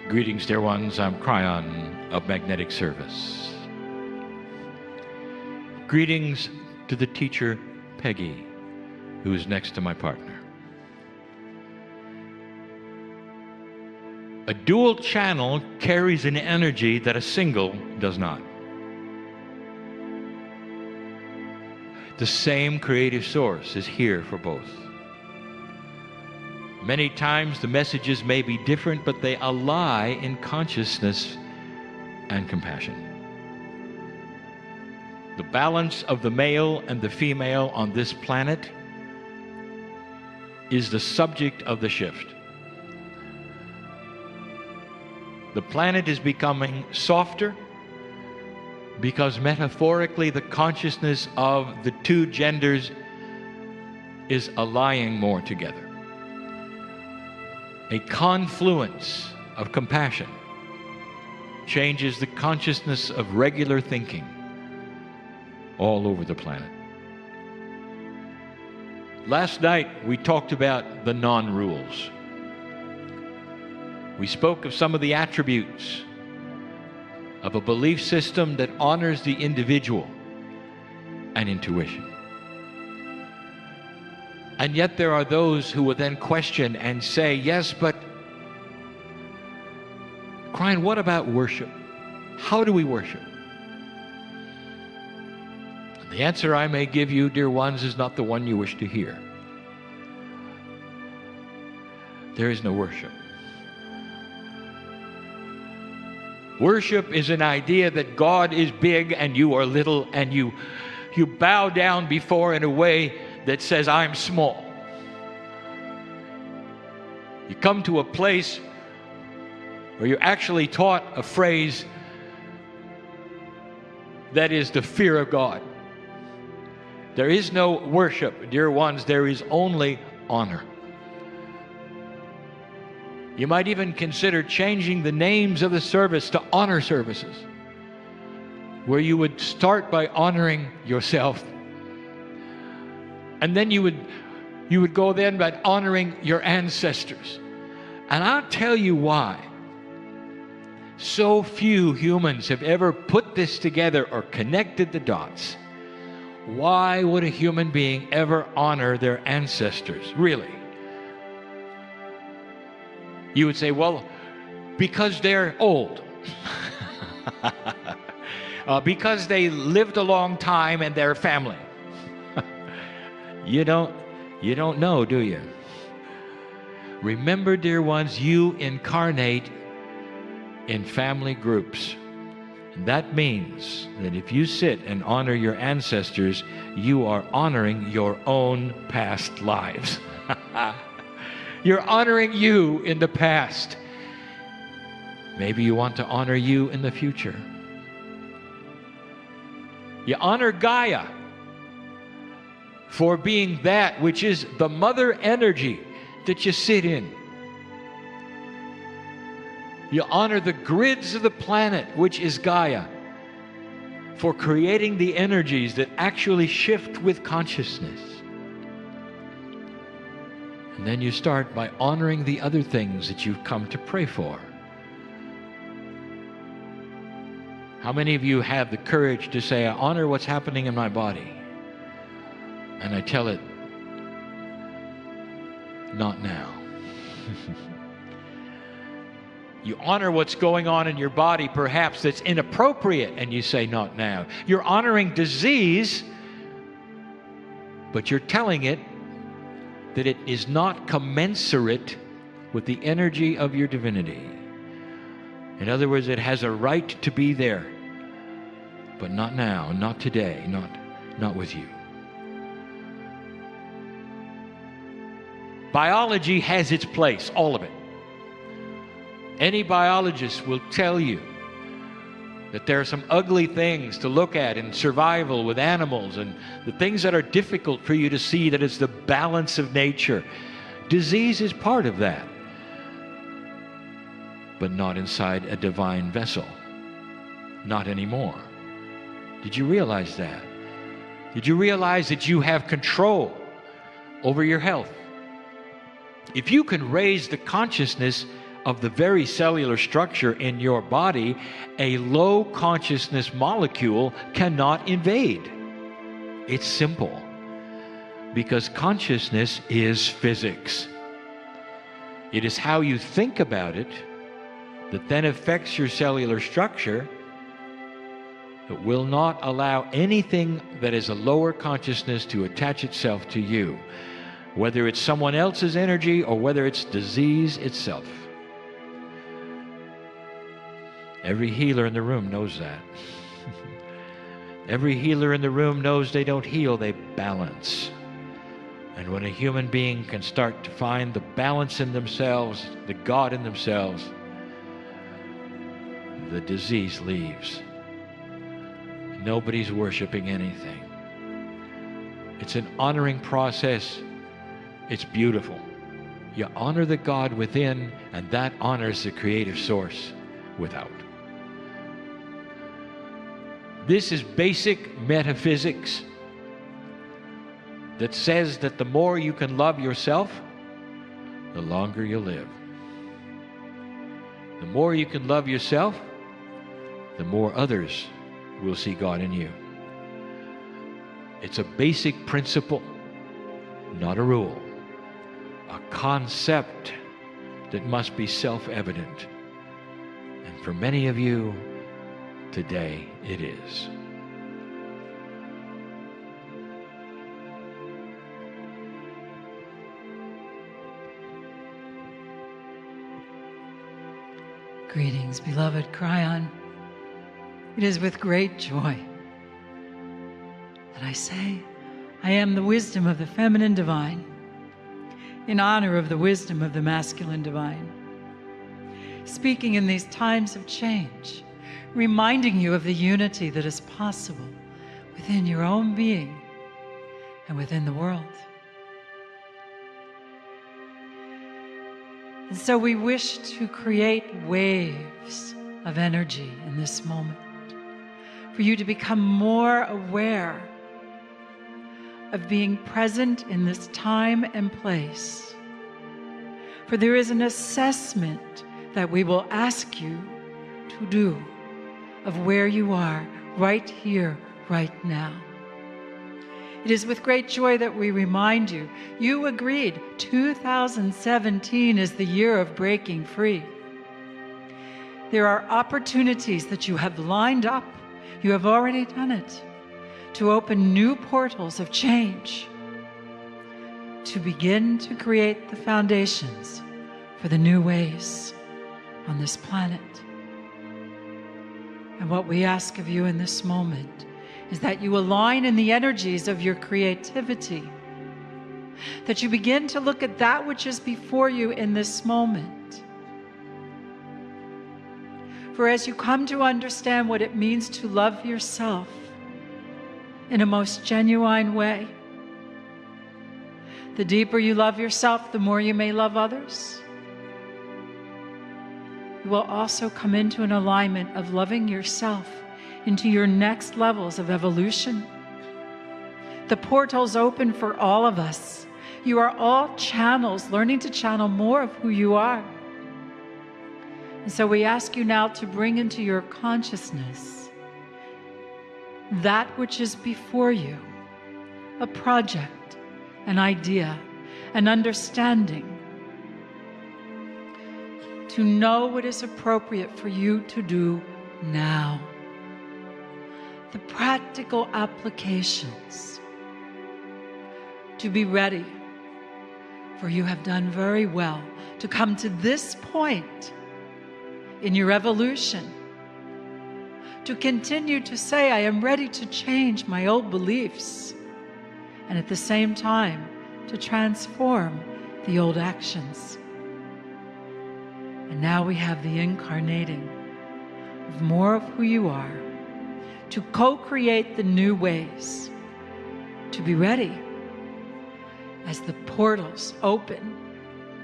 Greetings, dear ones. I'm Kryon of Magnetic Service. Greetings to the teacher, Peggy, who is next to my partner. A dual channel carries an energy that a single does not. The same creative source is here for both. Many times the messages may be different, but they ally in consciousness and compassion. The balance of the male and the female on this planet is the subject of the shift. The planet is becoming softer because metaphorically the consciousness of the two genders is allying more together. A confluence of compassion changes the consciousness of regular thinking all over the planet. Last night we talked about the non-rules. We spoke of some of the attributes of a belief system that honors the individual and intuition. And yet there are those who will then question and say, yes, but Kryon, what about worship? How do we worship? And the answer I may give you, dear ones, is not the one you wish to hear. There is no worship. Worship is an idea that God is big and you are little, and you bow down before in a way that says, I'm small. You come to a place where you're actually taught a phrase that is the fear of God. There is no worship, dear ones, there is only honor. You might even consider changing the names of the service to honor services, where you would start by honoring yourself. And then you would go then by honoring your ancestors. And I'll tell you why so few humans have ever put this together or connected the dots. Why would a human being ever honor their ancestors, really? You would say, well, because they're old. Because they lived a long time and they're family. You don't know, do you? Remember, dear ones, you incarnate in family groups. And that means that if you sit and honor your ancestors, you are honoring your own past lives. You're honoring you in the past. Maybe you want to honor you in the future. You honor Gaia for being that which is the mother energy that you sit in. You honor the grids of the planet, which is Gaia, for creating the energies that actually shift with consciousness. And then you start by honoring the other things that you've come to pray for. How many of you have the courage to say, I honor what's happening in my body? And I tell it, not now. You honor what's going on in your body, perhaps that's inappropriate, and you say, not now. You're honoring disease, but you're telling it that it is not commensurate with the energy of your divinity. In other words, it has a right to be there, but not now, not today, not with you. Biology has its place, all of it. Any biologist will tell you that there are some ugly things to look at in survival with animals, and the things that are difficult for you to see, that it's the balance of nature. Disease is part of that, but not inside a divine vessel. Not anymore. Did you realize that? Did you realize that you have control over your health? If you can raise the consciousness of the very cellular structure in your body, a low consciousness molecule cannot invade. It's simple. Because consciousness is physics. It is how you think about it that then affects your cellular structure. It will not allow anything that is a lower consciousness to attach itself to you, whether it's someone else's energy or whether it's disease itself. Every healer in the room knows that. Every healer in the room knows they don't heal, they balance. And when a human being can start to find the balance in themselves, the God in themselves, the disease leaves. Nobody's worshiping anything. It's an honoring process. It's beautiful. You honor the God within, and that honors the creative source without. This is basic metaphysics that says that the more you can love yourself, the longer you live. The more you can love yourself, the more others will see God in you. It's a basic principle, not a rule, a concept that must be self-evident. And for many of you, today it is. Greetings, beloved Kryon. It is with great joy that I say, I am the wisdom of the feminine divine, in honor of the wisdom of the masculine divine. Speaking in these times of change, reminding you of the unity that is possible within your own being and within the world. And so we wish to create waves of energy in this moment for you to become more aware of being present in this time and place. For there is an assessment that we will ask you to do of where you are right here, right now. It is with great joy that we remind you, you agreed 2017 is the year of breaking free. There are opportunities that you have lined up, you have already done it, to open new portals of change, to begin to create the foundations for the new ways on this planet. And what we ask of you in this moment is that you align in the energies of your creativity, that you begin to look at that which is before you in this moment. For as you come to understand what it means to love yourself in a most genuine way, the deeper you love yourself, the more you may love others. You will also come into an alignment of loving yourself into your next levels of evolution. The portal's open for all of us. You are all channels, learning to channel more of who you are. And so we ask you now to bring into your consciousness that which is before you, a project, an idea, an understanding, to know what is appropriate for you to do now. The practical applications, to be ready, for you have done very well to come to this point in your evolution, to continue to say, I am ready to change my old beliefs, and at the same time to transform the old actions. And now we have the incarnating of more of who you are, to co-create the new ways, to be ready as the portals open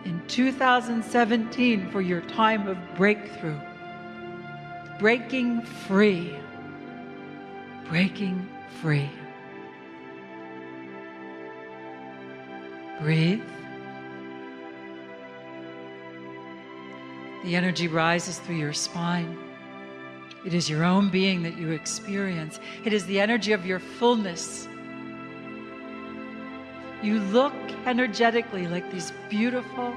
in 2017 for your time of breakthrough, breaking free, breaking free. Breathe. The energy rises through your spine. It is your own being that you experience. It is the energy of your fullness. You look energetically like these beautiful,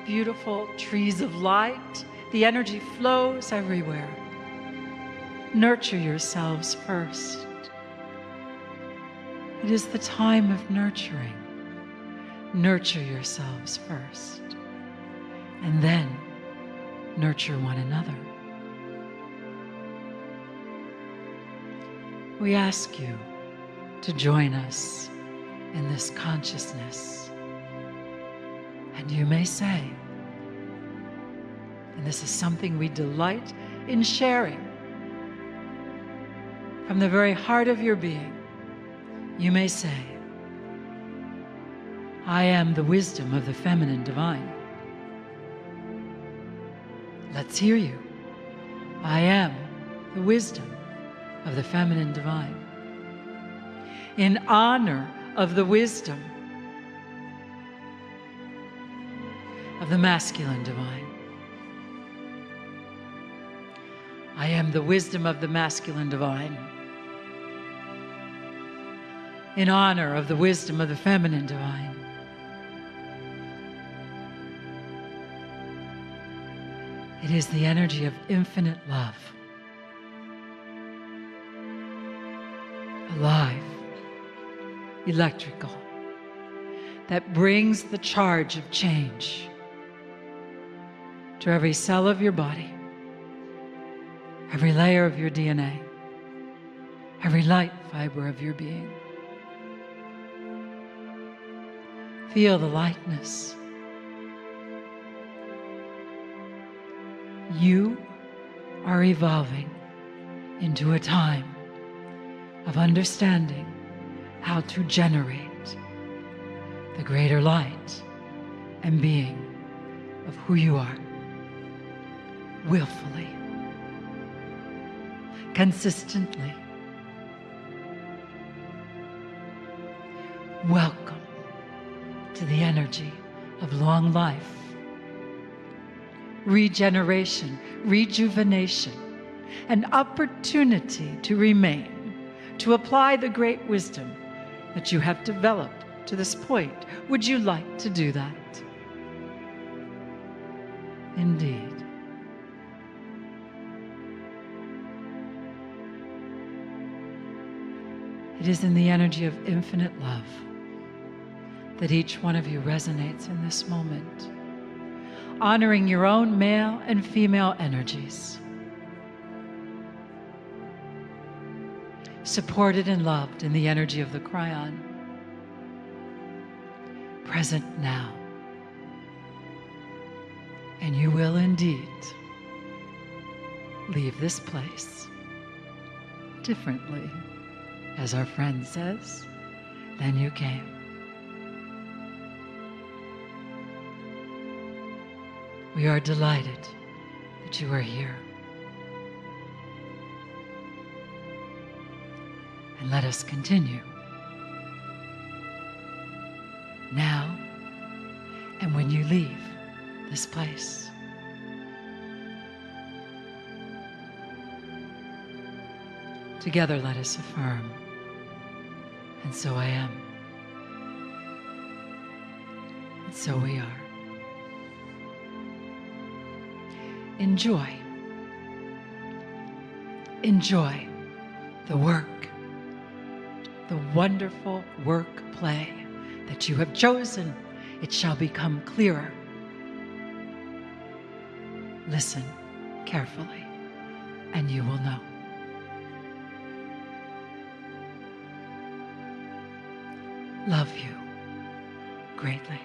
beautiful trees of light. The energy flows everywhere. Nurture yourselves first. It is the time of nurturing. Nurture yourselves first, and then nurture one another. We ask you to join us in this consciousness. And you may say, and this is something we delight in sharing, from the very heart of your being, you may say, I am the wisdom of the feminine divine. Let's hear you. I am the wisdom of the feminine divine. In honor of the wisdom of the masculine divine. I am the wisdom of the masculine divine. In honor of the wisdom of the feminine divine. It is the energy of infinite love. Alive, electrical, that brings the charge of change to every cell of your body, every layer of your DNA, every light fiber of your being. Feel the lightness. You are evolving into a time of understanding how to generate the greater light and being of who you are, willfully, consistently. Welcome to the energy of long life, regeneration, rejuvenation, an opportunity to remain, to apply the great wisdom that you have developed to this point. Would you like to do that? Indeed. It is in the energy of infinite love that each one of you resonates in this moment, honoring your own male and female energies, supported and loved in the energy of the Kryon, present now. And you will indeed leave this place differently, as our friend says, than you came. We are delighted that you are here. And let us continue now and when you leave this place. Together let us affirm, and so I am, and so we are. Enjoy. Enjoy the work, the wonderful work play that you have chosen. It shall become clearer. Listen carefully, and you will know. Love you greatly.